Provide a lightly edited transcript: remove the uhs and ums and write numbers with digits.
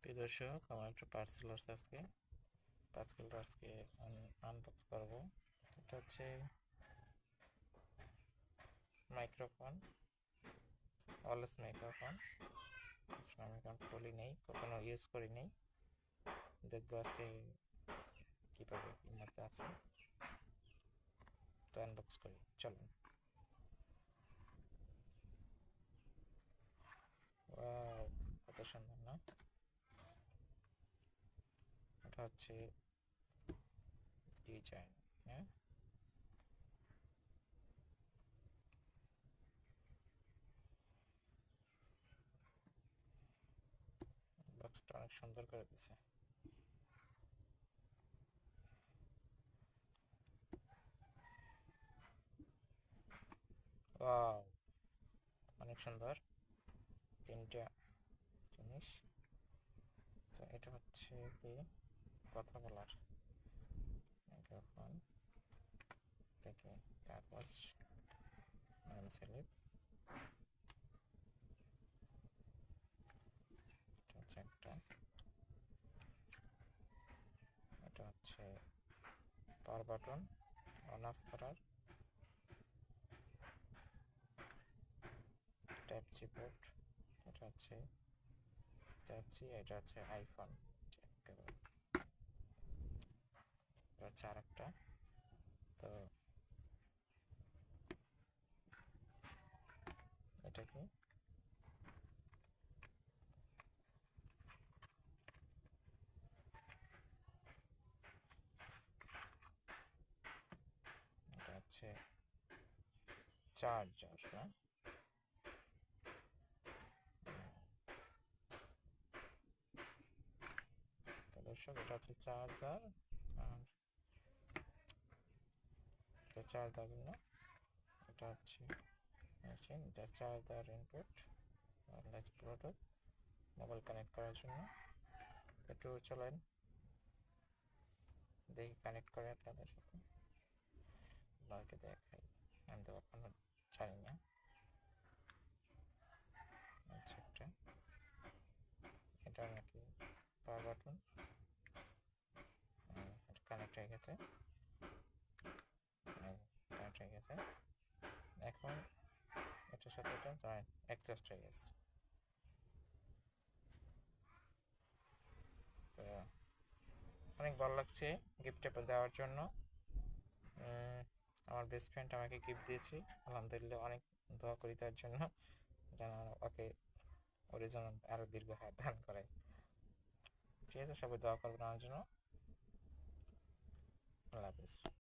প্রিয় দর্শক, আমার একটা পার্সেল আসছে আজকে। পার্সেলটা আজকে আনবক্স করবো। এটা হচ্ছে মাইক্রোফোন, ওয়্যারলেস মাইক্রোফোন। আমি এখন খুলি নেই, কখনো ইউজ করি নেই। দেখবো আজকে কীভাবে কি মধ্যে আছে, তো আনবক্স করি, চলুন। ওয়াও, কত সুন্দর না? এটা হচ্ছে ডিজাইন, হ্যাঁ। বক্সটা অনেক সুন্দর করে দিছে। ওয়াও, অনেক সুন্দর, তিনটা জিনিস। তো এটা হচ্ছে কি, কথা বলার মাইক্রোফোন থেকে কাগজ, নেম স্লিপ, এটা হচ্ছে একটা, এটা হচ্ছে পাওয়ার বাটন অন অফ করার, টাইপ সি পোর্ট, এটা হচ্ছে টাইপ সি, এটা হচ্ছে আইফোন, এটা হচ্ছে আর একটা। তো এটা কি, এটা হচ্ছে চার্জার, হ্যাঁ। তো দর্শক, এটা হচ্ছে চার্জার, আর এটা চার্জার না, এটা হচ্ছে মেশিন, এটা charger input, wireless Bluetooth, mobile connect করার জন্য। একটু চলেন দেখি কানেক্ট করে আপনাদের সাথে, আপনাকে দেখাই। আমি তো এখনো জানি না। আচ্ছা, এটা নাকি পাওয়ার বাটন, এটা কানেক্ট হয়ে গেছে, কানেক্ট হয়ে গেছে। এখন এটার সাথে এটা জয়েন্ট অ্যাডজাস্ট হয়ে গেছে। তো অনেক ভালো লাগছে গিফটে দেওয়ার জন্য। আমার বেস্ট ফ্রেন্ড আমাকে গিফট দিয়েছে, আলহামদুলিল্লাহ। অনেক দোয়া করি তার জন্য, যেন ওকে ওর জন্য আরও দীর্ঘ হায়াত দান করে। ঠিক আছে, সবাই দোয়া করবেন আমার জন্য।